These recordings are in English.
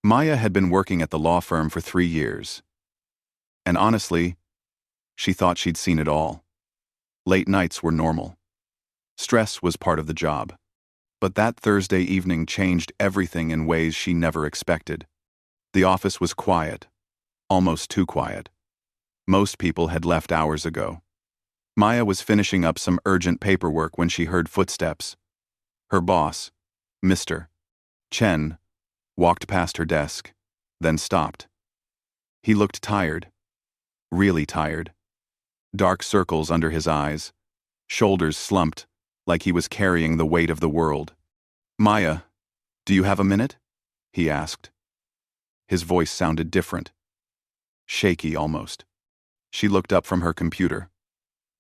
Maya had been working at the law firm for 3 years. And honestly, she thought she'd seen it all. Late nights were normal. Stress was part of the job. But that Thursday evening changed everything in ways she never expected. The office was quiet, almost too quiet. Most people had left hours ago. Maya was finishing up some urgent paperwork when she heard footsteps. Her boss, Mr. Chen, walked past her desk, then stopped. He looked tired, really tired. Dark circles under his eyes, shoulders slumped, like he was carrying the weight of the world. "Maya, do you have a minute?" he asked. His voice sounded different. Shaky almost. She looked up from her computer.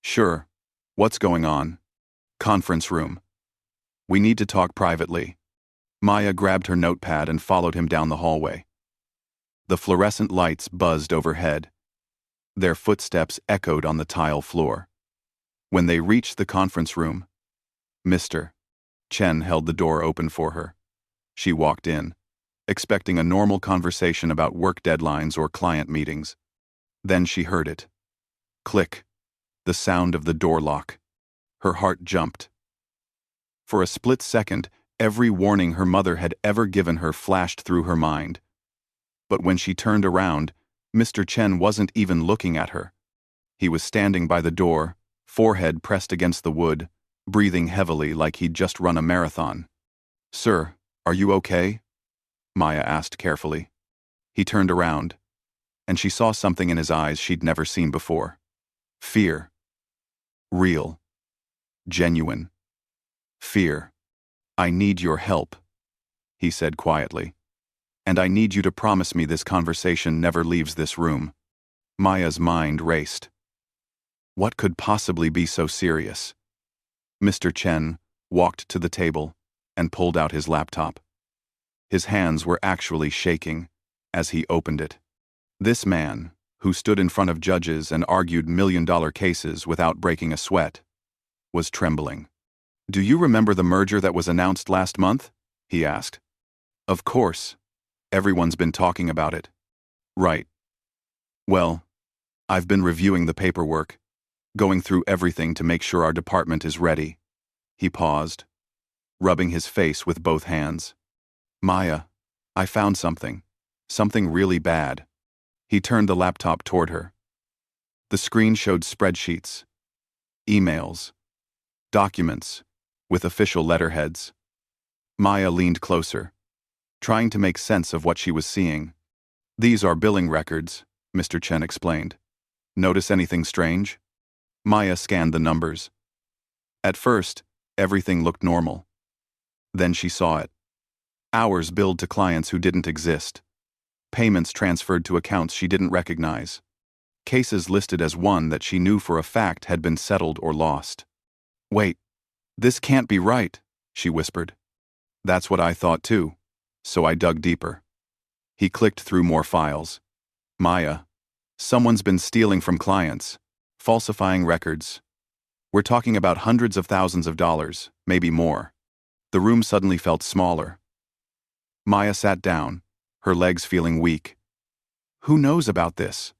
"Sure. What's going on?" "Conference room. We need to talk privately." Maya grabbed her notepad and followed him down the hallway. The fluorescent lights buzzed overhead. Their footsteps echoed on the tile floor. When they reached the conference room, Mr. Chen held the door open for her. She walked in, expecting a normal conversation about work deadlines or client meetings. Then she heard it. Click. The sound of the door lock. Her heart jumped. For a split second, every warning her mother had ever given her flashed through her mind. But when she turned around, Mr. Chen wasn't even looking at her. He was standing by the door, forehead pressed against the wood, breathing heavily like he'd just run a marathon. "Sir, are you okay?" Maya asked carefully. He turned around, and she saw something in his eyes she'd never seen before. Fear. Real. Genuine. Fear. "I need your help," he said quietly. "And I need you to promise me this conversation never leaves this room." Maya's mind raced. What could possibly be so serious? Mr. Chen walked to the table and pulled out his laptop. His hands were actually shaking as he opened it. This man, who stood in front of judges and argued million-dollar cases without breaking a sweat, was trembling. "Do you remember the merger that was announced last month?" he asked. "Of course. Everyone's been talking about it." "Right. Well, I've been reviewing the paperwork, going through everything to make sure our department is ready." He paused, rubbing his face with both hands. "Maya, I found something. Something really bad." He turned the laptop toward her. The screen showed spreadsheets, emails, documents, with official letterheads. Maya leaned closer, trying to make sense of what she was seeing. "These are billing records," Mr. Chen explained. "Notice anything strange?" Maya scanned the numbers. At first, everything looked normal. Then she saw it. Hours billed to clients who didn't exist. Payments transferred to accounts she didn't recognize. Cases listed as one that she knew for a fact had been settled or lost. "Wait, this can't be right," she whispered. "That's what I thought too, so I dug deeper." He clicked through more files. "Maya, someone's been stealing from clients, falsifying records. We're talking about hundreds of thousands of dollars, maybe more." The room suddenly felt smaller. Maya sat down, her legs feeling weak. "Who knows about this?"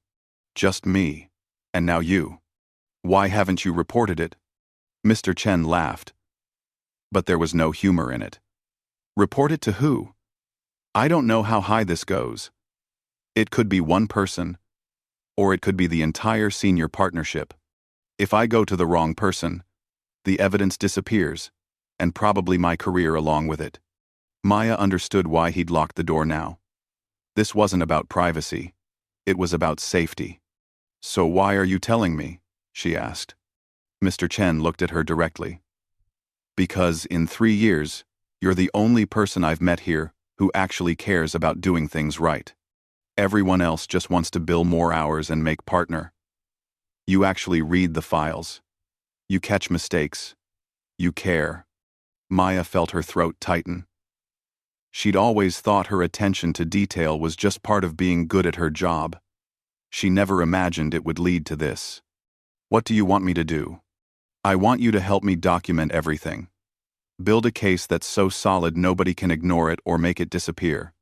"Just me. And now you. Why haven't you reported it?" Mr. Chen laughed. But there was no humor in it. "Report it to who? I don't know how high this goes. It could be one person, or it could be the entire senior partnership. If I go to the wrong person, the evidence disappears, and probably my career along with it." Maya understood why he'd locked the door now. This wasn't about privacy. It was about safety. "So why are you telling me?" she asked. Mr. Chen looked at her directly. "Because in 3 years, you're the only person I've met here who actually cares about doing things right. Everyone else just wants to bill more hours and make partner. You actually read the files. You catch mistakes. You care." Maya felt her throat tighten. She'd always thought her attention to detail was just part of being good at her job. She never imagined it would lead to this. "What do you want me to do?" "I want you to help me document everything. Build a case that's so solid nobody can ignore it or make it disappear.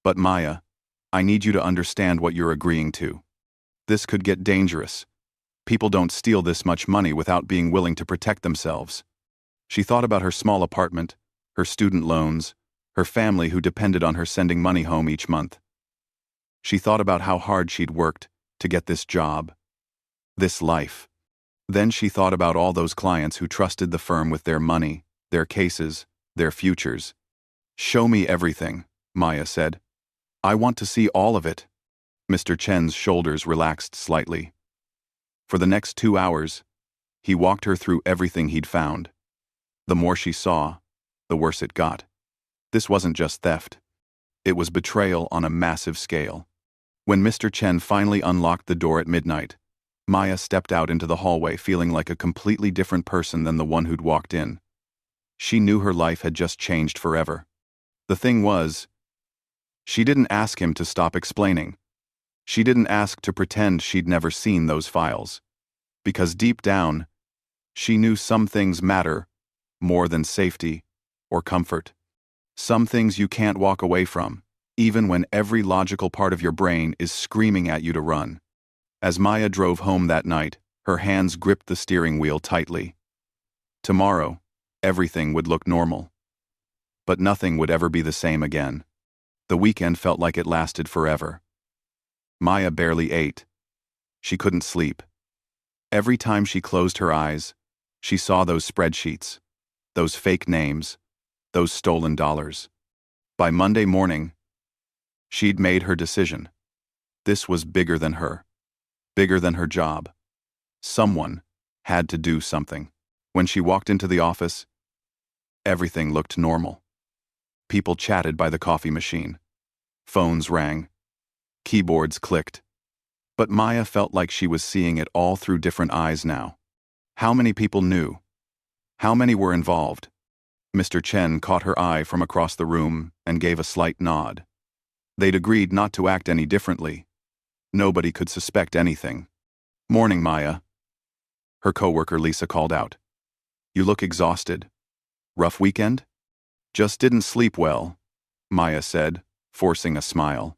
But Maya, I need you to understand what you're agreeing to. This could get dangerous. People don't steal this much money without being willing to protect themselves. She thought about her small apartment, her student loans, her family who depended on her sending money home each month. She thought about how hard she'd worked to get this job, this life. Then she thought about all those clients who trusted the firm with their money, their cases, their futures. "Show me everything," Maya said. "I want to see all of it." Mr. Chen's shoulders relaxed slightly. For the next 2 hours, he walked her through everything he'd found. The more she saw, the worse it got. This wasn't just theft. It was betrayal on a massive scale. When Mr. Chen finally unlocked the door at midnight, Maya stepped out into the hallway feeling like a completely different person than the one who'd walked in. She knew her life had just changed forever. The thing was, she didn't ask him to stop explaining. She didn't ask to pretend she'd never seen those files. Because deep down, she knew some things matter more than safety or comfort. Some things you can't walk away from, even when every logical part of your brain is screaming at you to run. As Maya drove home that night, her hands gripped the steering wheel tightly. Tomorrow, everything would look normal. But nothing would ever be the same again. The weekend felt like it lasted forever. Maya barely ate. She couldn't sleep. Every time she closed her eyes, she saw those spreadsheets, those fake names, those stolen dollars. By Monday morning, she'd made her decision. This was bigger than her. Bigger than her job. Someone had to do something. When she walked into the office, everything looked normal. People chatted by the coffee machine. Phones rang. Keyboards clicked. But Maya felt like she was seeing it all through different eyes now. How many people knew? How many were involved? Mr. Chen caught her eye from across the room and gave a slight nod. They'd agreed not to act any differently. Nobody could suspect anything. "Morning, Maya." Her coworker Lisa called out. "You look exhausted. Rough weekend?" "Just didn't sleep well," Maya said, forcing a smile.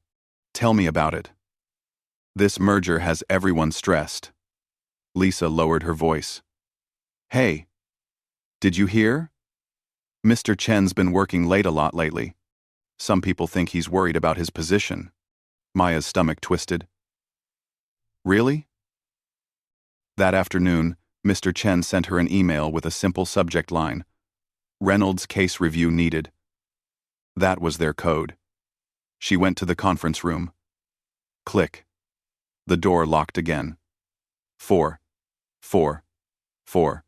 "Tell me about it." "This merger has everyone stressed." Lisa lowered her voice. "Hey, did you hear? Mr. Chen's been working late a lot lately. Some people think he's worried about his position." Maya's stomach twisted. "Really?" That afternoon, Mr. Chen sent her an email with a simple subject line: "Reynolds case review needed." That was their code. She went to the conference room. Click. The door locked again. 4, 4, 4.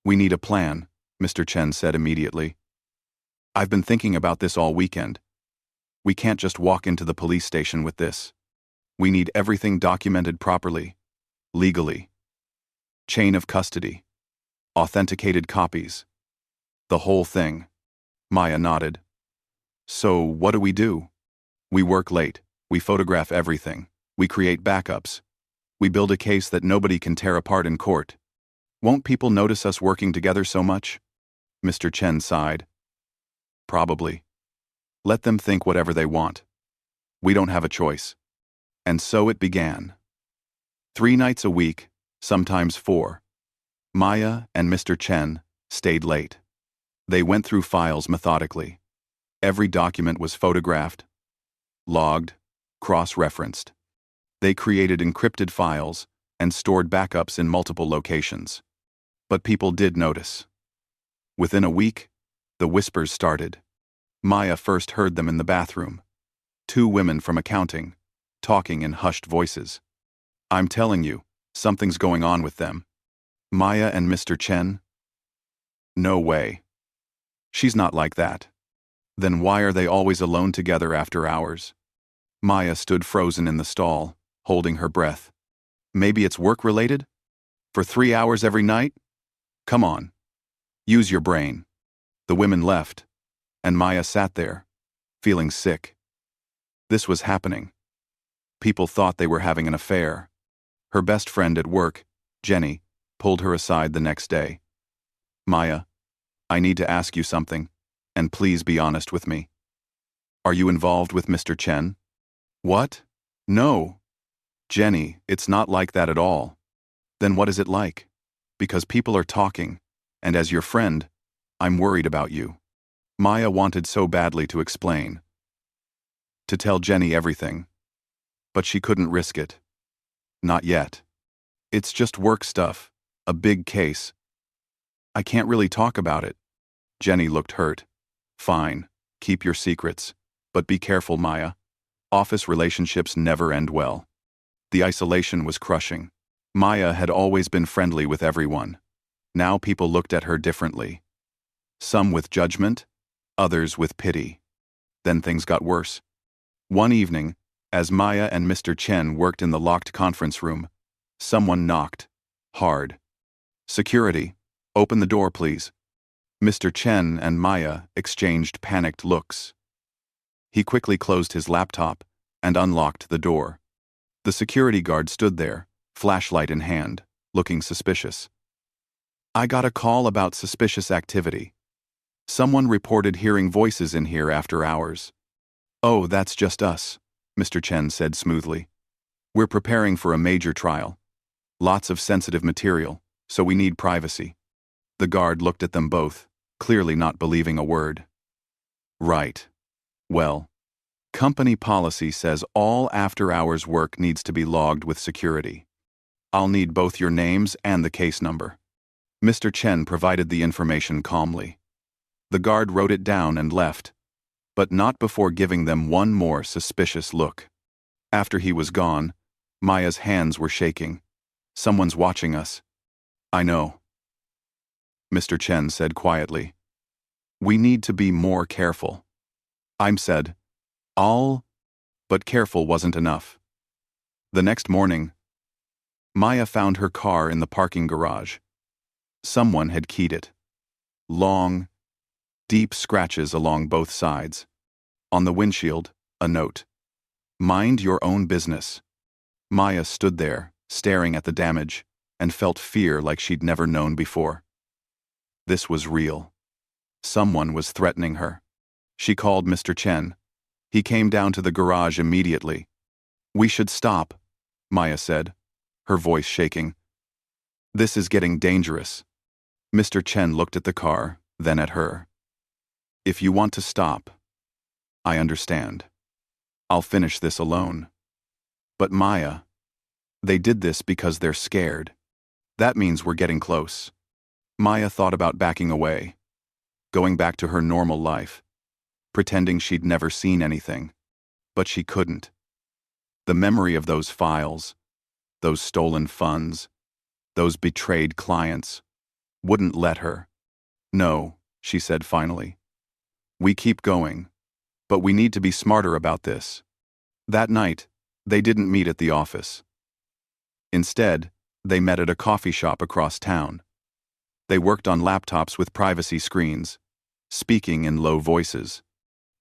"We need a plan," Mr. Chen said immediately. "I've been thinking about this all weekend. We can't just walk into the police station with this. We need everything documented properly, legally. Chain of custody. Authenticated copies. The whole thing." Maya nodded. "So what do we do?" "We work late. We photograph everything. We create backups. We build a case that nobody can tear apart in court. Won't people notice us working together so much?" Mr. Chen sighed. "Probably. Let them think whatever they want. We don't have a choice." And so it began. 3 nights a week, sometimes 4. Maya and Mr. Chen stayed late. They went through files methodically. Every document was photographed, logged, cross-referenced. They created encrypted files and stored backups in multiple locations. But people did notice. Within a week, the whispers started. Maya first heard them in the bathroom. 2 women from accounting, talking in hushed voices. "I'm telling you, something's going on with them." "Maya and Mr. Chen?" "No way. She's not like that." "Then why are they always alone together after hours?" Maya stood frozen in the stall, holding her breath. "Maybe it's work-related? For 3 hours every night? Come on. Use your brain." The women left, and Maya sat there, feeling sick. This was happening. People thought they were having an affair. Her best friend at work, Jenny, pulled her aside the next day. "Maya, I need to ask you something, and please be honest with me." Are you involved with Mr. Chen? What? No. Jenny, it's not like that at all. Then what is it like? Because people are talking, and as your friend, I'm worried about you. Maya wanted so badly to explain, to tell Jenny everything, but she couldn't risk it. Not yet. It's just work stuff, a big case. I can't really talk about it. Jenny looked hurt. Fine, keep your secrets, but be careful, Maya. Office relationships never end well. The isolation was crushing. Maya had always been friendly with everyone. Now people looked at her differently. Some with judgment, others with pity. Then things got worse. One evening, as Maya and Mr. Chen worked in the locked conference room, someone knocked. Hard. Security, open the door, please. Mr. Chen and Maya exchanged panicked looks. He quickly closed his laptop and unlocked the door. The security guard stood there, flashlight in hand, looking suspicious. I got a call about suspicious activity. Someone reported hearing voices in here after hours. Oh, that's just us, Mr. Chen said smoothly. We're preparing for a major trial. Lots of sensitive material, so we need privacy. The guard looked at them both, clearly not believing a word. Right. Well, company policy says all after-hours work needs to be logged with security. I'll need both your names and the case number. Mr. Chen provided the information calmly. The guard wrote it down and left, but not before giving them one more suspicious look. After he was gone, Maya's hands were shaking. Someone's watching us. I know. Mr. Chen said quietly. We need to be more careful. I'm said, but careful wasn't enough. The next morning, Maya found her car in the parking garage. Someone had keyed it. Long, deep scratches along both sides. On the windshield, a note. Mind your own business. Maya stood there, staring at the damage, and felt fear like she'd never known before. This was real. Someone was threatening her. She called Mr. Chen. He came down to the garage immediately. We should stop, Maya said, her voice shaking. This is getting dangerous. Mr. Chen looked at the car, then at her. If you want to stop, I understand. I'll finish this alone. But Maya, they did this because they're scared. That means we're getting close. Maya thought about backing away, going back to her normal life, pretending she'd never seen anything. But she couldn't. The memory of those files, those stolen funds, those betrayed clients, wouldn't let her. No, she said finally. We keep going, but we need to be smarter about this. That night, they didn't meet at the office. Instead, they met at a coffee shop across town. They worked on laptops with privacy screens, speaking in low voices.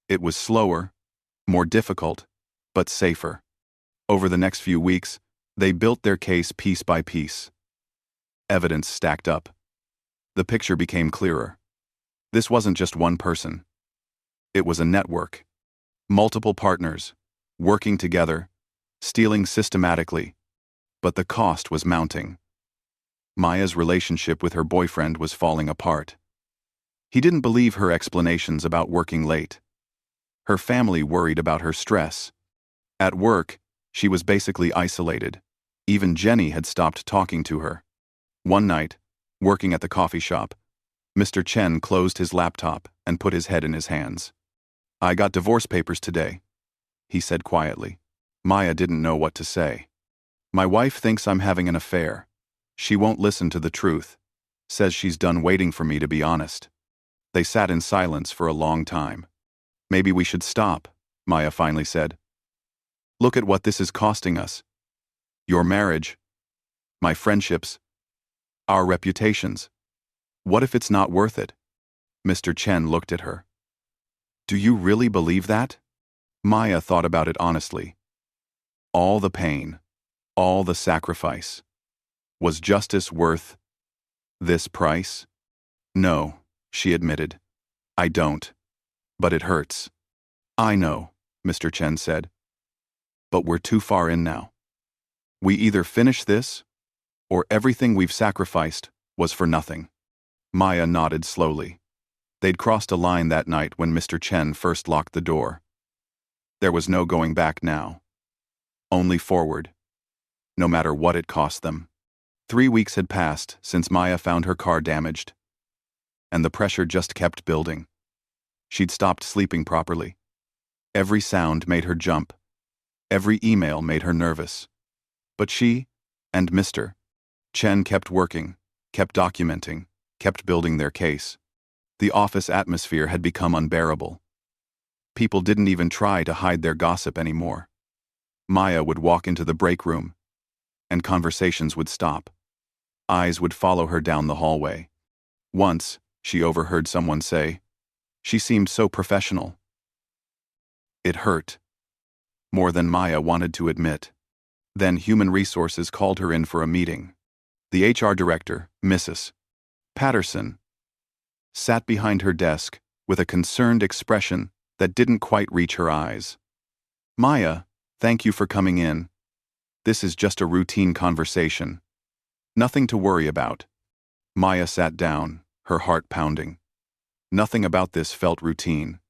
It was slower, more difficult, but safer. Over the next few weeks, they built their case piece by piece. Evidence stacked up. The picture became clearer. This wasn't just one person. It was a network. Multiple partners, working together, stealing systematically. But the cost was mounting. Maya's relationship with her boyfriend was falling apart. He didn't believe her explanations about working late. Her family worried about her stress. At work, she was basically isolated. Even Jenny had stopped talking to her. One night, working at the coffee shop, Mr. Chen closed his laptop and put his head in his hands. I got divorce papers today, he said quietly. Maya didn't know what to say. My wife thinks I'm having an affair. She won't listen to the truth. Says she's done waiting for me to be honest. They sat in silence for a long time. Maybe we should stop, Maya finally said. Look at what this is costing us. Your marriage, my friendships, our reputations. What if it's not worth it? Mr. Chen looked at her. Do you really believe that? Maya thought about it honestly. All the pain, all the sacrifice. Was justice worth this price? No, she admitted. I don't. But it hurts. I know, Mr. Chen said. But we're too far in now. We either finish this, or everything we've sacrificed was for nothing. Maya nodded slowly. They'd crossed a line that night when Mr. Chen first locked the door. There was no going back now. Only forward, no matter what it cost them. 3 weeks had passed since Maya found her car damaged, and the pressure just kept building. She'd stopped sleeping properly. Every sound made her jump. Every email made her nervous. But she and Mr. Chen kept working, kept documenting, kept building their case. The office atmosphere had become unbearable. People didn't even try to hide their gossip anymore. Maya would walk into the break room, and conversations would stop. Eyes would follow her down the hallway. Once, she overheard someone say, "She seemed so professional." It hurt. More than Maya wanted to admit. Then Human Resources called her in for a meeting. The HR director, Mrs. Patterson, sat behind her desk with a concerned expression that didn't quite reach her eyes. "Maya, thank you for coming in. This is just a routine conversation. Nothing to worry about." Maya sat down, her heart pounding. Nothing about this felt routine.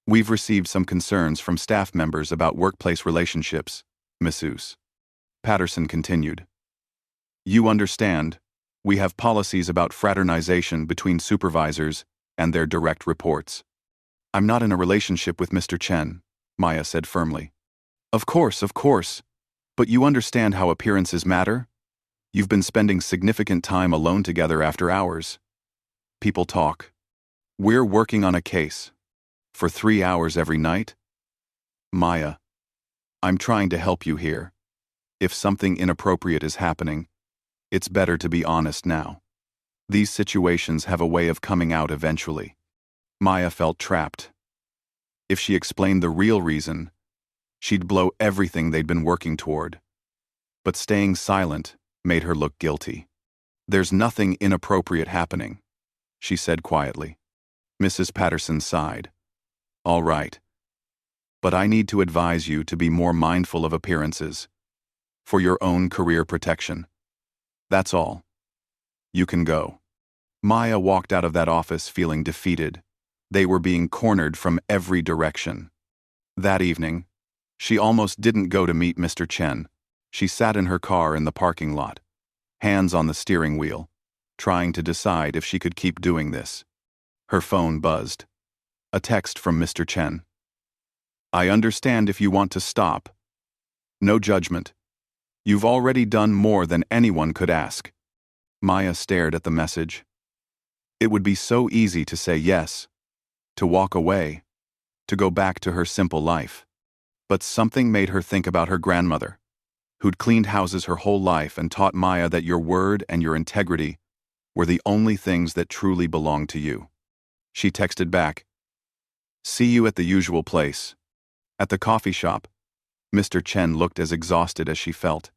"We've received some concerns from staff members about workplace relationships," Mrs. Patterson continued. "You understand, we have policies about fraternization between supervisors and their direct reports." "I'm not in a relationship with Mr. Chen," Maya said firmly. Of course, but you understand how appearances matter? You've been spending significant time alone together after hours. People talk. We're working on a case. For 3 hours every night? Maya, I'm trying to help you here. If something inappropriate is happening, it's better to be honest now. These situations have a way of coming out eventually. Maya felt trapped. If she explained the real reason, she'd blow everything they'd been working toward. But staying silent made her look guilty. "There's nothing inappropriate happening," she said quietly. Mrs. Patterson sighed. "All right. But I need to advise you to be more mindful of appearances, for your own career protection. That's all. You can go." Maya walked out of that office feeling defeated. They were being cornered from every direction. That evening, she almost didn't go to meet Mr. Chen. She sat in her car in the parking lot, hands on the steering wheel, trying to decide if she could keep doing this. Her phone buzzed. A text from Mr. Chen. "I understand if you want to stop. No judgment. You've already done more than anyone could ask." Maya stared at the message. It would be so easy to say yes, to walk away, to go back to her simple life. But something made her think about her grandmother, who'd cleaned houses her whole life and taught Maya that your word and your integrity were the only things that truly belonged to you. She texted back, "See you at the usual place." At the coffee shop, Mr. Chen looked as exhausted as she felt.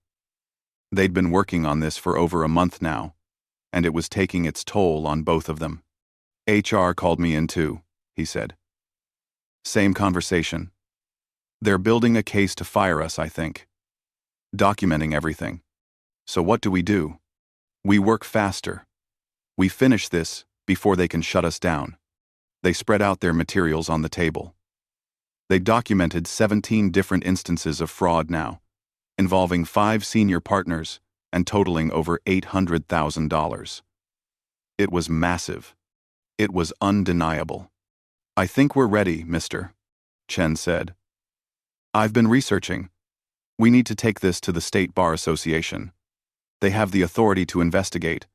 They'd been working on this for over a month now, and it was taking its toll on both of them. "HR called me in too," he said. "Same conversation. They're building a case to fire us, I think. Documenting everything. So what do? We work faster. We finish this before they can shut us down." They spread out their materials on the table. They documented 17 different instances of fraud now, involving 5 senior partners and totaling over $800,000. It was massive. It was undeniable. "I think we're ready, Mr. Chen said. "I've been researching. We need to take this to the State Bar Association. They have the authority to investigate,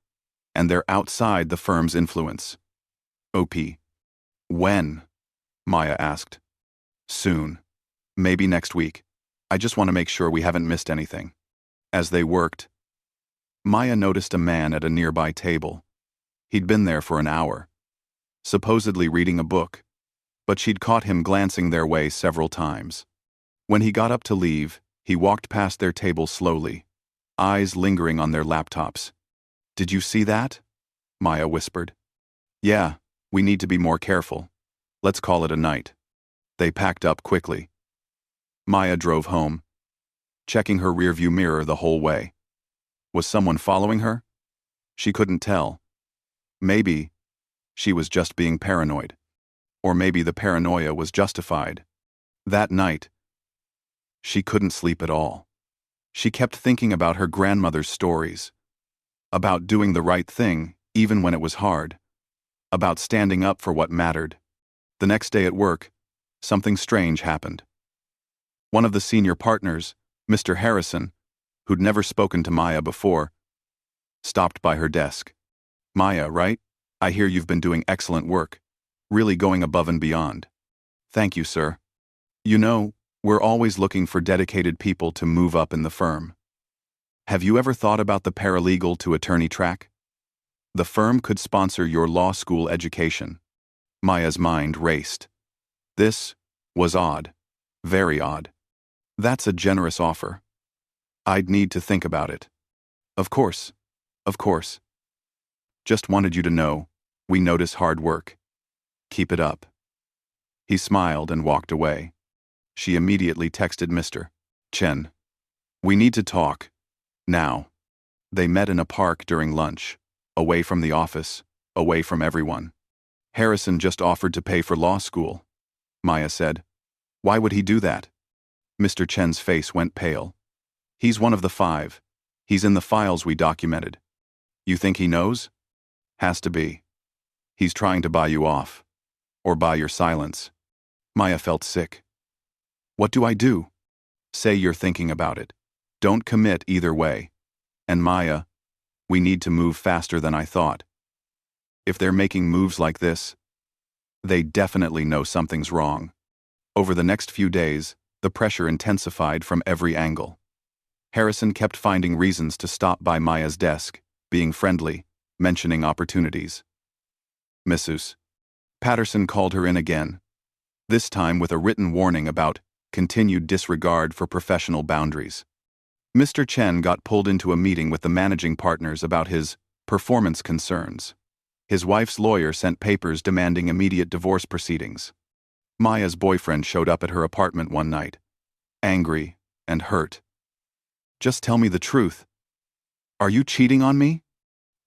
and they're outside the firm's influence." OP. "When?" Maya asked. "Soon. Maybe next week. I just want to make sure we haven't missed anything." As they worked, Maya noticed a man at a nearby table. He'd been there for an hour, supposedly reading a book, but she'd caught him glancing their way several times. When he got up to leave, he walked past their table slowly, eyes lingering on their laptops. "Did you see that?" Maya whispered. "Yeah, we need to be more careful. Let's call it a night." They packed up quickly. Maya drove home, checking her rearview mirror the whole way. Was someone following her? She couldn't tell. Maybe she was just being paranoid. Or maybe the paranoia was justified. That night, she couldn't sleep at all. She kept thinking about her grandmother's stories, about doing the right thing even when it was hard, about standing up for what mattered. The next day at work, something strange happened. One of the senior partners, Mr. Harrison, who'd never spoken to Maya before, stopped by her desk. "Maya, right? I hear you've been doing excellent work, really going above and beyond." "Thank you, sir. You know, we're always looking for dedicated people to move up in the firm. Have you ever thought about the paralegal to attorney track? The firm could sponsor your law school education." Maya's mind raced. This was odd. Very odd. That's a generous offer. I'd need to think about it. Of course. Of course. Just wanted you to know, we notice hard work. Keep it up. He smiled and walked away. She immediately texted Mr. Chen. "We need to talk. Now." They met in a park during lunch, away from the office, away from everyone. "Harrison just offered to pay for law school," Maya said. "Why would he do that?" Mr. Chen's face went pale. "He's one of the 5. He's in the files we documented. You think he knows? Has to be. He's trying to buy you off. Or buy your silence." Maya felt sick. "What do I do?" "Say you're thinking about it. Don't commit either way. And Maya, we need to move faster than I thought. If they're making moves like this, they definitely know something's wrong." Over the next few days, the pressure intensified from every angle. Harrison kept finding reasons to stop by Maya's desk, being friendly, mentioning opportunities. "Mrs. Patterson called her in again, this time with a written warning about continued disregard for professional boundaries. Mr. Chen got pulled into a meeting with the managing partners about his performance concerns. His wife's lawyer sent papers demanding immediate divorce proceedings. Maya's boyfriend showed up at her apartment one night, angry and hurt. "Just tell me the truth. Are you cheating on me?"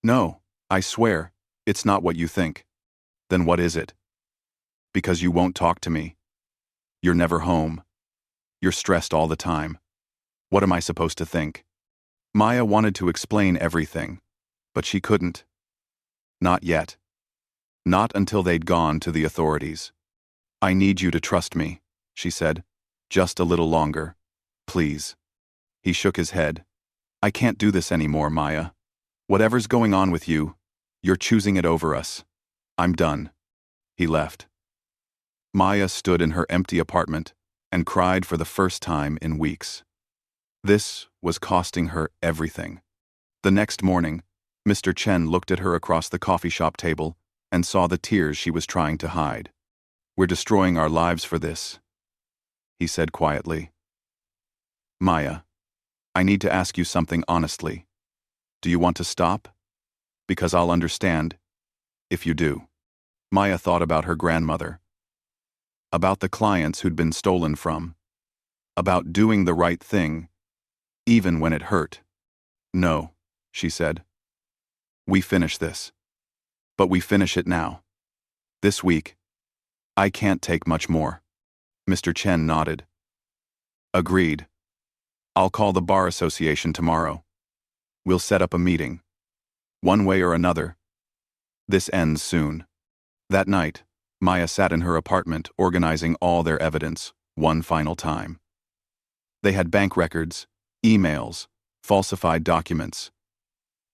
"No, I swear, it's not what you think." "Then what is it?" "Because you won't talk to me. You're never home. You're stressed all the time. What am I supposed to think?" Maya wanted to explain everything, but she couldn't. Not yet. Not until they'd gone to the authorities. "I need you to trust me," she said. "Just a little longer. Please." He shook his head. "I can't do this anymore, Maya. Whatever's going on with you, you're choosing it over us. I'm done." He left. Maya stood in her empty apartment and cried for the first time in weeks. This was costing her everything. The next morning, Mr. Chen looked at her across the coffee shop table and saw the tears she was trying to hide. "We're destroying our lives for this," he said quietly. "Maya, I need to ask you something honestly. Do you want to stop? Because I'll understand if you do." Maya thought about her grandmother, about the clients who'd been stolen from, about doing the right thing, even when it hurt. "No," she said. "We finish this. But we finish it now. This week. I can't take much more." Mr. Chen nodded. "Agreed. I'll call the Bar Association tomorrow. We'll set up a meeting. One way or another. This ends soon." That night, Maya sat in her apartment organizing all their evidence, one final time. They had bank records, emails, falsified documents,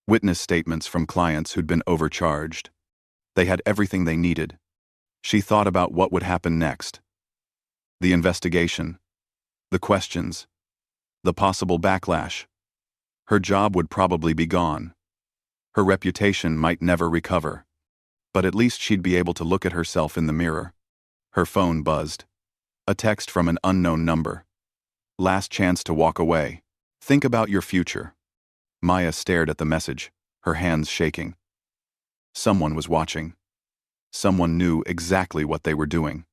witness statements from clients who'd been overcharged. They had everything they needed. She thought about what would happen next. The investigation, the questions, the possible backlash. Her job would probably be gone. Her reputation might never recover. But at least she'd be able to look at herself in the mirror. Her phone buzzed. A text from an unknown number. "Last chance to walk away. Think about your future." Maya stared at the message, her hands shaking. Someone was watching. Someone knew exactly what they were doing.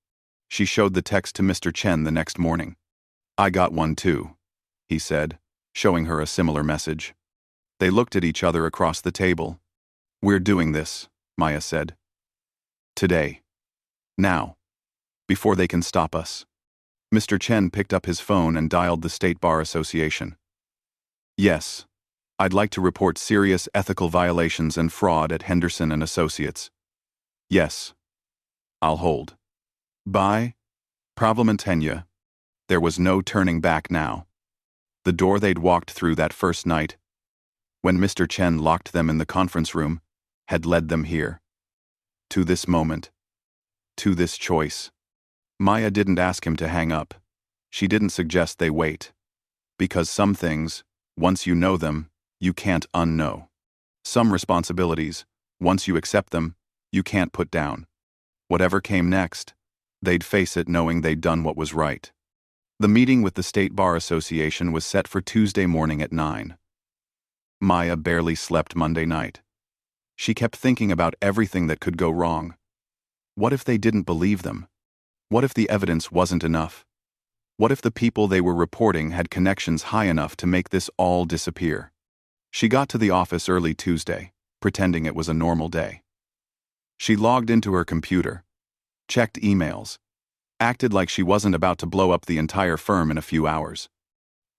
She showed the text to Mr. Chen the next morning. "I got one too," he said, showing her a similar message. They looked at each other across the table. "We're doing this," Maya said. "Today. Now. Before they can stop us." Mr. Chen picked up his phone and dialed the State Bar Association. "Yes. I'd like to report serious ethical violations and fraud at Henderson and Associates." "Yes. I'll hold." Bye. Problematenya. There was no turning back now. The door they'd walked through that first night, when Mr. Chen locked them in the conference room, had led them here. To this moment. To this choice. Maya didn't ask him to hang up. She didn't suggest they wait. Because some things, once you know them, you can't unknow. Some responsibilities, once you accept them, you can't put down. Whatever came next, they'd face it knowing they'd done what was right. The meeting with the State Bar Association was set for Tuesday morning at 9. Maya barely slept Monday night. She kept thinking about everything that could go wrong. What if they didn't believe them? What if the evidence wasn't enough? What if the people they were reporting had connections high enough to make this all disappear? She got to the office early Tuesday, pretending it was a normal day. She logged into her computer, checked emails, acted like she wasn't about to blow up the entire firm in a few hours.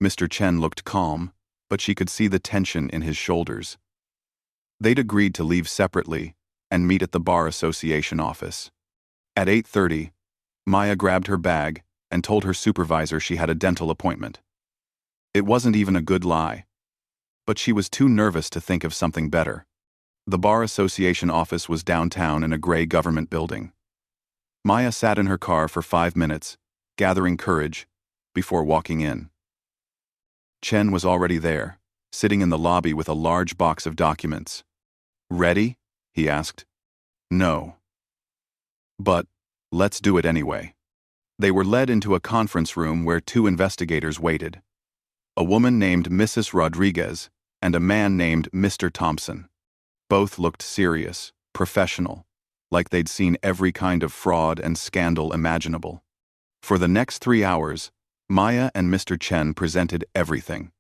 Mr. Chen looked calm, but she could see the tension in his shoulders. They'd agreed to leave separately and meet at the Bar Association office. At 8:30, Maya grabbed her bag and told her supervisor she had a dental appointment. It wasn't even a good lie. But she was too nervous to think of something better. The Bar Association office was downtown in a gray government building. Maya sat in her car for 5 minutes, gathering courage, before walking in. Chen was already there, sitting in the lobby with a large box of documents. "Ready?" he asked. "No. But, let's do it anyway." They were led into a conference room where 2 investigators waited. A woman named Mrs. Rodriguez and a man named Mr. Thompson. Both looked serious, professional, like they'd seen every kind of fraud and scandal imaginable. For the next 3 hours, Maya and Mr. Chen presented everything.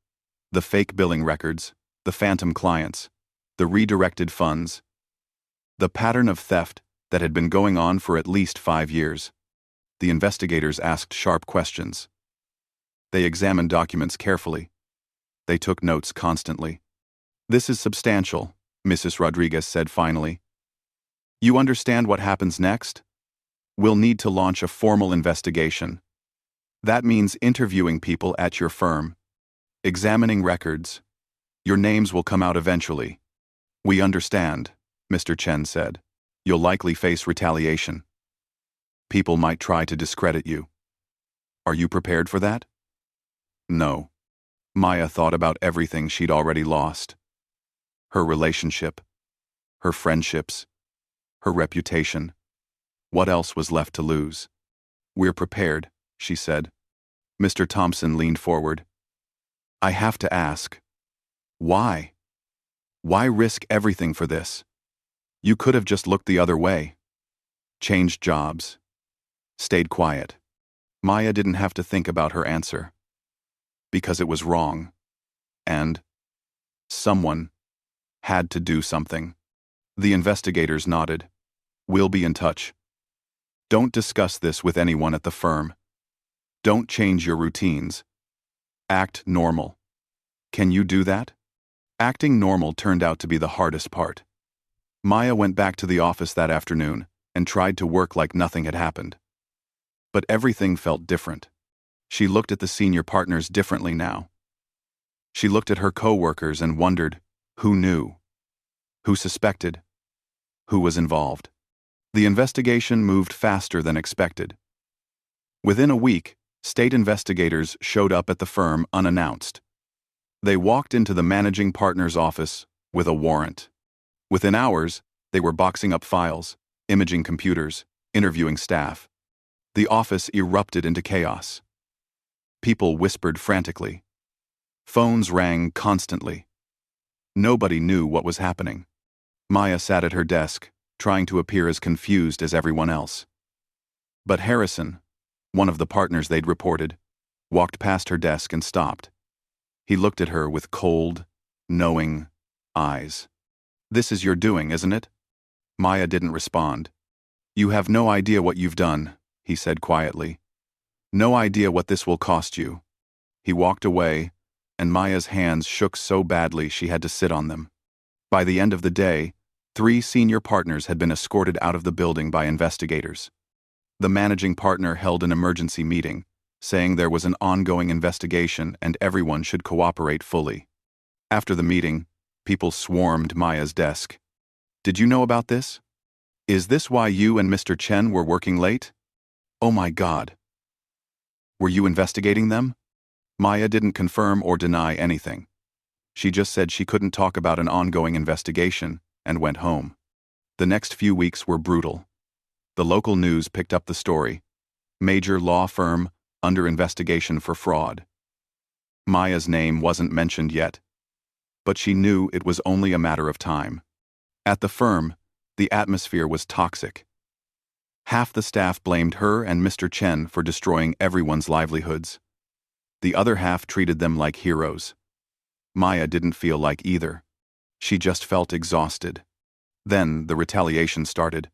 The fake billing records, the phantom clients, the redirected funds, the pattern of theft that had been going on for at least 5 years. The investigators asked sharp questions. They examined documents carefully. They took notes constantly. "This is substantial," Mrs. Rodriguez said finally. "You understand what happens next? We'll need to launch a formal investigation. That means interviewing people at your firm, examining records. Your names will come out eventually." "We understand," Mr. Chen said. "You'll likely face retaliation. People might try to discredit you. Are you prepared for that?" No. Maya thought about everything she'd already lost. Her relationship, her friendships, her reputation. What else was left to lose? "We're prepared," she said. Mr. Thompson leaned forward. "I have to ask. Why? Why risk everything for this? You could have just looked the other way. Changed jobs. Stayed quiet." Maya didn't have to think about her answer. Because it was wrong. And someone had to do something. The investigators nodded. "We'll be in touch. Don't discuss this with anyone at the firm. Don't change your routines. Act normal. Can you do that?" Acting normal turned out to be the hardest part. Maya went back to the office that afternoon and tried to work like nothing had happened. But everything felt different. She looked at the senior partners differently now. She looked at her co-workers and wondered who knew, who suspected, who was involved. The investigation moved faster than expected. Within a week, state investigators showed up at the firm unannounced. They walked into the managing partner's office with a warrant. Within hours, they were boxing up files, imaging computers, interviewing staff. The office erupted into chaos. People whispered frantically. Phones rang constantly. Nobody knew what was happening. Maya sat at her desk, trying to appear as confused as everyone else. But Harrison, One of the partners they'd reported walked past her desk and stopped. He looked at her with cold, knowing eyes. "This is your doing, isn't it?" Maya didn't respond. "You have no idea what you've done," he said quietly. "No idea what this will cost you." He walked away, and Maya's hands shook so badly she had to sit on them. By the end of the day, 3 senior partners had been escorted out of the building by investigators. The managing partner held an emergency meeting, saying there was an ongoing investigation and everyone should cooperate fully. After the meeting, people swarmed Maya's desk. "Did you know about this? Is this why you and Mr. Chen were working late? Oh my God. Were you investigating them?" Maya didn't confirm or deny anything. She just said she couldn't talk about an ongoing investigation and went home. The next few weeks were brutal. The local news picked up the story. Major law firm under investigation for fraud. Maya's name wasn't mentioned yet, but she knew it was only a matter of time. At the firm, the atmosphere was toxic. Half the staff blamed her and Mr. Chen for destroying everyone's livelihoods. The other half treated them like heroes. Maya didn't feel like either. She just felt exhausted. Then the retaliation started.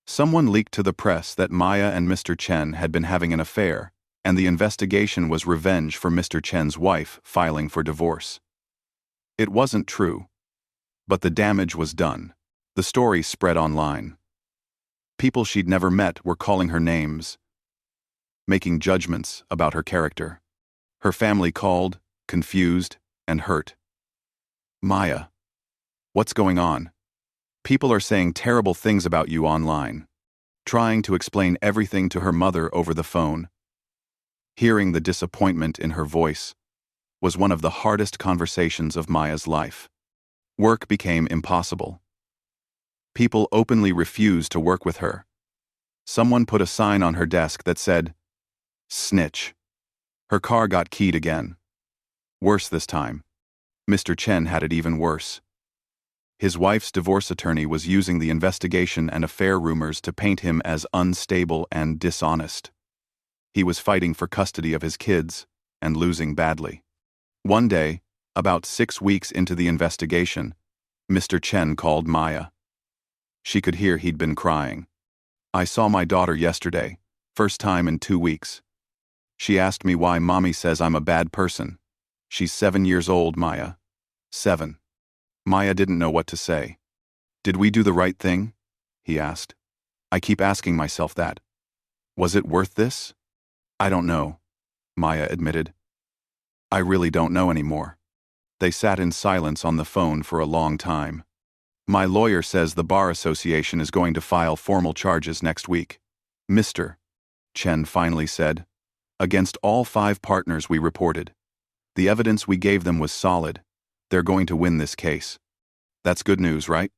Someone leaked to the press that Maya and Mr. Chen had been having an affair, and the investigation was revenge for Mr. Chen's wife filing for divorce. It wasn't true, but the damage was done. The story spread online. People she'd never met were calling her names, making judgments about her character. Her family called, confused, and hurt. "Maya, what's going on? People are saying terrible things about you online." Trying to explain everything to her mother over the phone. Hearing the disappointment in her voice was one of the hardest conversations of Maya's life. Work became impossible. People openly refused to work with her. Someone put a sign on her desk that said, "Snitch." Her car got keyed again. Worse this time. Mr. Chen had it even worse. His wife's divorce attorney was using the investigation and affair rumors to paint him as unstable and dishonest. He was fighting for custody of his kids and losing badly. One day, about 6 weeks into the investigation, Mr. Chen called Maya. She could hear he'd been crying. "I saw my daughter yesterday, first time in 2 weeks. She asked me why mommy says I'm a bad person. She's 7 years old, Maya. 7. Maya didn't know what to say. "Did we do the right thing?" he asked. "I keep asking myself that. Was it worth this?" "I don't know," Maya admitted. "I really don't know anymore." They sat in silence on the phone for a long time. "My lawyer says the Bar Association is going to file formal charges next week." "Mr. Chen finally said, "against all 5 partners we reported. The evidence we gave them was solid. They're going to win this case." "That's good news, right?"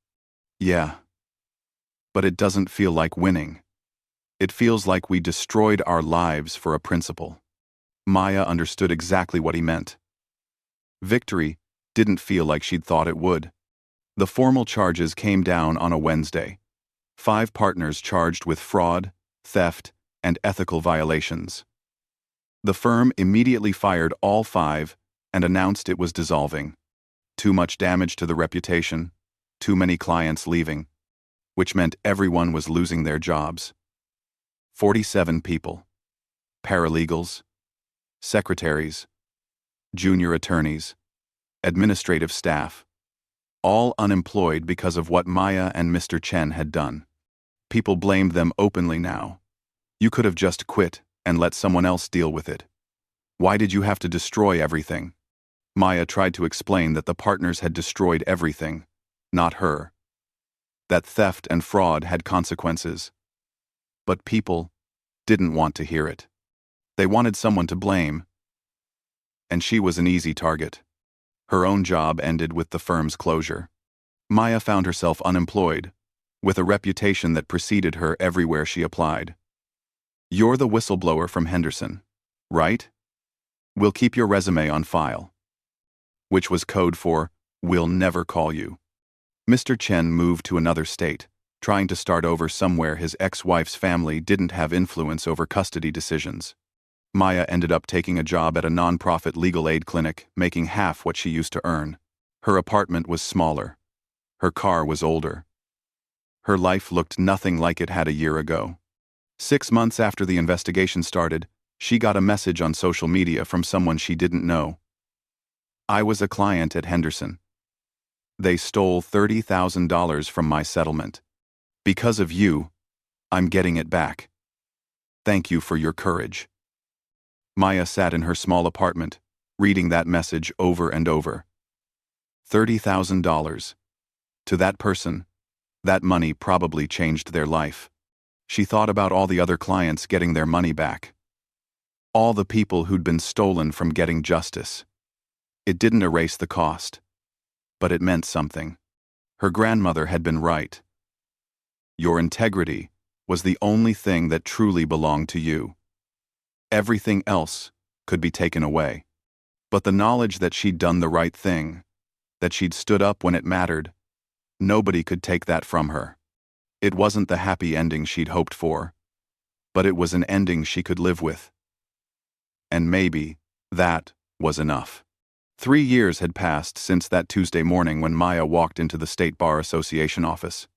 "Yeah. But it doesn't feel like winning. It feels like we destroyed our lives for a principle." Maya understood exactly what he meant. Victory didn't feel like she'd thought it would. The formal charges came down on a Wednesday. 5 partners charged with fraud, theft, and ethical violations. The firm immediately fired all 5 and announced it was dissolving. Too much damage to the reputation, too many clients leaving, which meant everyone was losing their jobs. 47 people. Paralegals, secretaries, junior attorneys, administrative staff, all unemployed because of what Maya and Mr. Chen had done. People blamed them openly now. "You could have just quit and let someone else deal with it. Why did you have to destroy everything?" Maya tried to explain that the partners had destroyed everything, not her. That theft and fraud had consequences. But people didn't want to hear it. They wanted someone to blame. And she was an easy target. Her own job ended with the firm's closure. Maya found herself unemployed, with a reputation that preceded her everywhere she applied. "You're the whistleblower from Henderson, right? We'll keep your resume on file." Which was code for, "We'll never call you." Mr. Chen moved to another state, trying to start over somewhere his ex-wife's family didn't have influence over custody decisions. Maya ended up taking a job at a non-profit legal aid clinic, making half what she used to earn. Her apartment was smaller. Her car was older. Her life looked nothing like it had a year ago. 6 months after the investigation started, she got a message on social media from someone she didn't know. "I was a client at Henderson. They stole $30,000 from my settlement. Because of you, I'm getting it back. Thank you for your courage." Maya sat in her small apartment, reading that message over and over. $30,000. To that person, that money probably changed their life. She thought about all the other clients getting their money back. All the people who'd been stolen from getting justice. It didn't erase the cost, but it meant something. Her grandmother had been right. Your integrity was the only thing that truly belonged to you. Everything else could be taken away. But the knowledge that she'd done the right thing, that she'd stood up when it mattered, nobody could take that from her. It wasn't the happy ending she'd hoped for, but it was an ending she could live with. And maybe that was enough. 3 years had passed since that Tuesday morning when Maya walked into the State Bar Association office.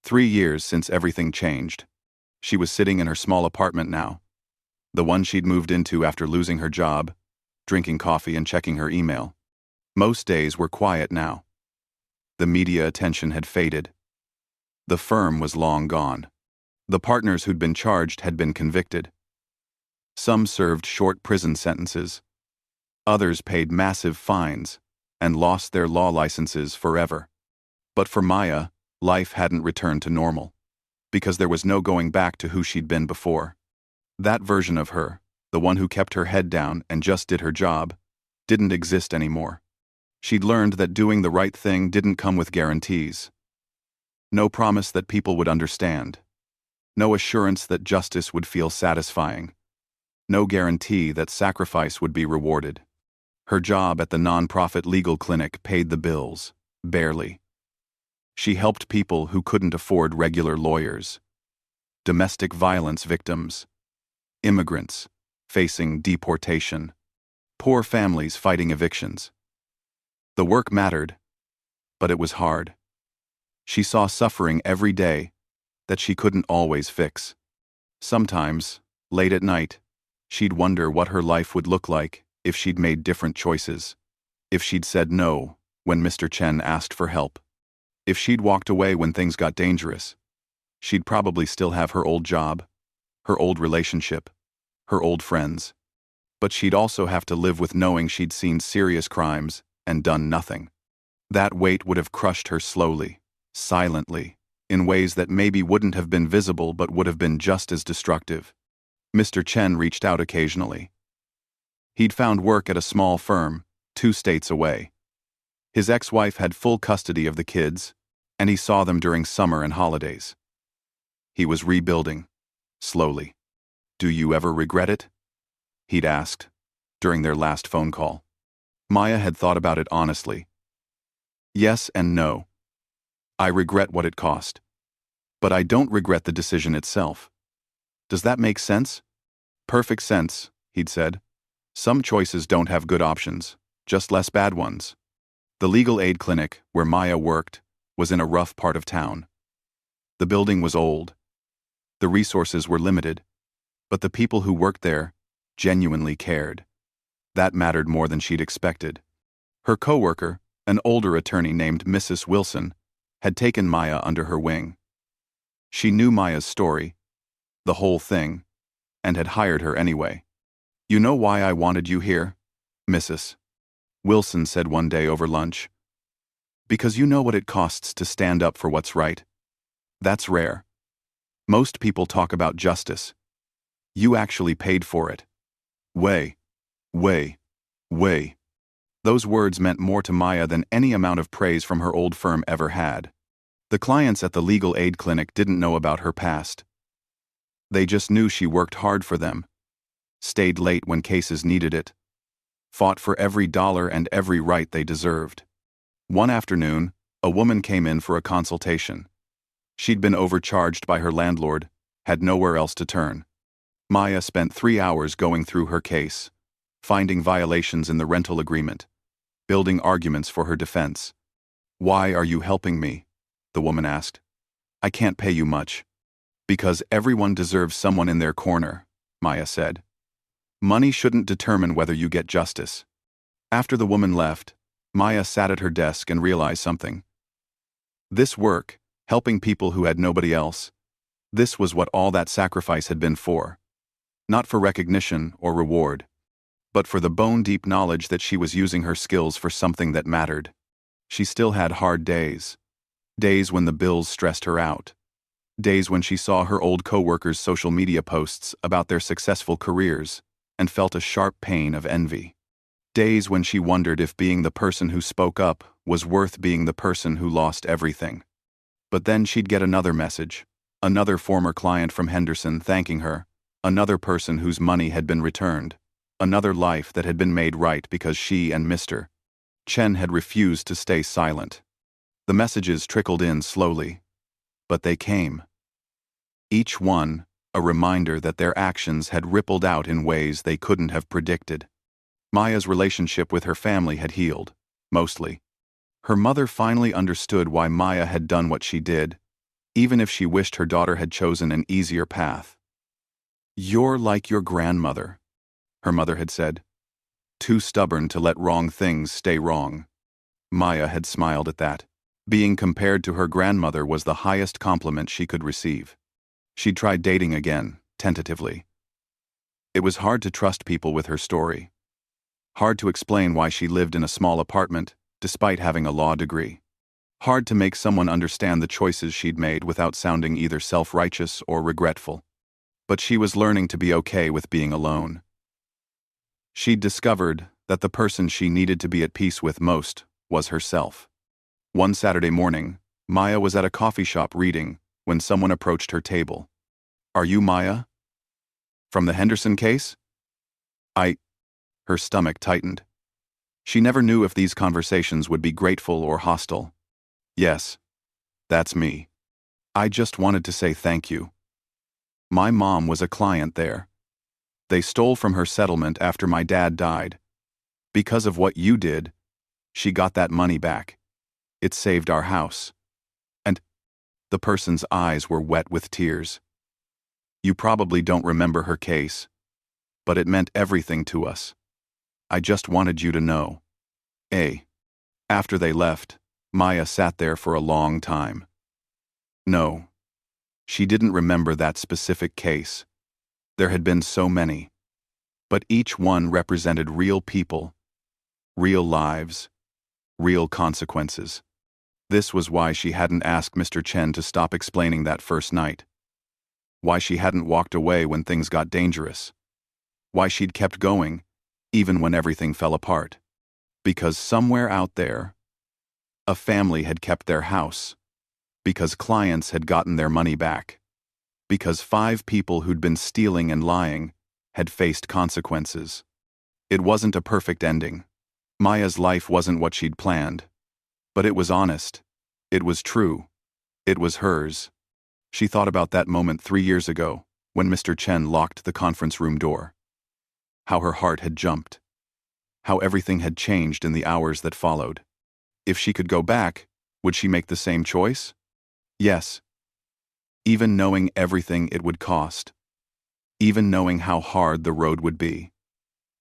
3 years since everything changed. She was sitting in her small apartment now, the one she'd moved into after losing her job, drinking coffee and checking her email. Most days were quiet now. The media attention had faded. The firm was long gone. The partners who'd been charged had been convicted. Some served short prison sentences. Others paid massive fines and lost their law licenses forever. But for Maya, life hadn't returned to normal, because there was no going back to who she'd been before. That version of her, the one who kept her head down and just did her job, didn't exist anymore. She'd learned that doing the right thing didn't come with guarantees. No promise that people would understand. No assurance that justice would feel satisfying. No guarantee that sacrifice would be rewarded. Her job at the non-profit legal clinic paid the bills, barely. She helped people who couldn't afford regular lawyers. Domestic violence victims. Immigrants facing deportation. Poor families fighting evictions. The work mattered, but it was hard. She saw suffering every day that she couldn't always fix. Sometimes, late at night, she'd wonder what her life would look like if she'd made different choices. If she'd said no when Mr. Chen asked for help. If she'd walked away when things got dangerous. She'd probably still have her old job, her old relationship, her old friends. But she'd also have to live with knowing she'd seen serious crimes and done nothing. That weight would have crushed her slowly, silently, in ways that maybe wouldn't have been visible but would have been just as destructive. Mr. Chen reached out occasionally. He'd found work at a small firm, 2 states away. His ex-wife had full custody of the kids, and he saw them during summer and holidays. He was rebuilding, slowly. "Do you ever regret it?" he'd asked, during their last phone call. Maya had thought about it honestly. Yes and no. I regret what it cost. But I don't regret the decision itself. Does that make sense? Perfect sense, he'd said. Some choices don't have good options, just less bad ones. The legal aid clinic, where Maya worked, was in a rough part of town. The building was old. The resources were limited. But the people who worked there genuinely cared. That mattered more than she'd expected. Her coworker, an older attorney named Mrs. Wilson, had taken Maya under her wing. She knew Maya's story, the whole thing, and had hired her anyway. "You know why I wanted you here, Mrs. Wilson said one day over lunch. Because you know what it costs to stand up for what's right. That's rare. Most people talk about justice. You actually paid for it. Way. Those words meant more to Maya than any amount of praise from her old firm ever had. The clients at the legal aid clinic didn't know about her past. They just knew she worked hard for them, stayed late when cases needed it, fought for every dollar and every right they deserved. One afternoon, a woman came in for a consultation. She'd been overcharged by her landlord, had nowhere else to turn. Maya spent 3 hours going through her case, finding violations in the rental agreement, building arguments for her defense. "Why are you helping me?" the woman asked. "I can't pay you much." "Because everyone deserves someone in their corner," Maya said. "Money shouldn't determine whether you get justice." After the woman left, Maya sat at her desk and realized something. This work, helping people who had nobody else, this was what all that sacrifice had been for. Not for recognition or reward, but for the bone-deep knowledge that she was using her skills for something that mattered. She still had hard days. Days when the bills stressed her out. Days when she saw her old co-workers' social media posts about their successful careers and felt a sharp pain of envy. Days when she wondered if being the person who spoke up was worth being the person who lost everything. But then she'd get another message, another former client from Henderson thanking her, another person whose money had been returned, another life that had been made right because she and Mr. Chen had refused to stay silent. The messages trickled in slowly, but they came. Each one, a reminder that their actions had rippled out in ways they couldn't have predicted. Maya's relationship with her family had healed, mostly. Her mother finally understood why Maya had done what she did, even if she wished her daughter had chosen an easier path. "You're like your grandmother," her mother had said. "Too stubborn to let wrong things stay wrong." Maya had smiled at that. Being compared to her grandmother was the highest compliment she could receive. She'd tried dating again, tentatively. It was hard to trust people with her story. Hard to explain why she lived in a small apartment, despite having a law degree. Hard to make someone understand the choices she'd made without sounding either self-righteous or regretful. But she was learning to be okay with being alone. She'd discovered that the person she needed to be at peace with most was herself. One Saturday morning, Maya was at a coffee shop reading when someone approached her table. "Are you Maya? From the Henderson case?" Her stomach tightened. She never knew if these conversations would be grateful or hostile. "Yes, that's me. I just wanted to say thank you. My mom was a client there. They stole from her settlement after my dad died. Because of what you did, she got that money back. It saved our house." And the person's eyes were wet with tears. "You probably don't remember her case, but it meant everything to us. I just wanted you to know." After they left, Maya sat there for a long time. No, she didn't remember that specific case. There had been so many. But each one represented real people, real lives, real consequences. This was why she hadn't asked Mr. Chen to stop explaining that first night. Why she hadn't walked away when things got dangerous. Why she'd kept going, even when everything fell apart. Because somewhere out there, a family had kept their house. Because clients had gotten their money back. Because 5 people who'd been stealing and lying had faced consequences. It wasn't a perfect ending. Maya's life wasn't what she'd planned. But it was honest. It was true. It was hers. She thought about that moment 3 years ago, when Mr. Chen locked the conference room door. How her heart had jumped. How everything had changed in the hours that followed. If she could go back, would she make the same choice? Yes. Even knowing everything it would cost. Even knowing how hard the road would be.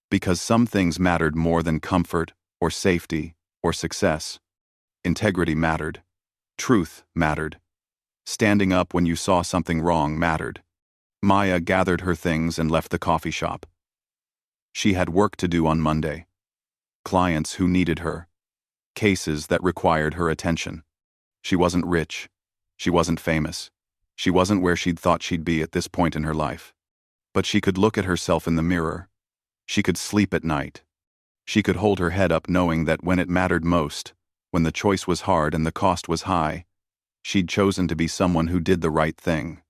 Because some things mattered more than comfort, or safety, or success. Integrity mattered. Truth mattered. Standing up when you saw something wrong mattered. Maya gathered her things and left the coffee shop. She had work to do on Monday. Clients who needed her. Cases that required her attention. She wasn't rich. She wasn't famous. She wasn't where she'd thought she'd be at this point in her life. But she could look at herself in the mirror. She could sleep at night. She could hold her head up knowing that when it mattered most, when the choice was hard and the cost was high, she'd chosen to be someone who did the right thing.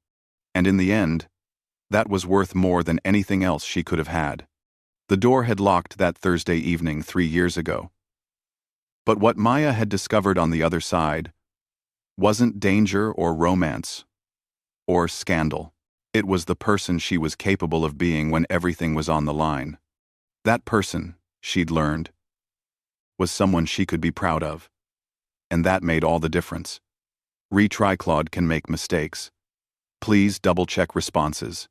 And in the end, that was worth more than anything else she could have had. The door had locked that Thursday evening 3 years ago. But what Maya had discovered on the other side wasn't danger or romance or scandal. It was the person she was capable of being when everything was on the line. That person, she'd learned, was someone she could be proud of. And that made all the difference. Retry Claude can make mistakes. Please double-check responses.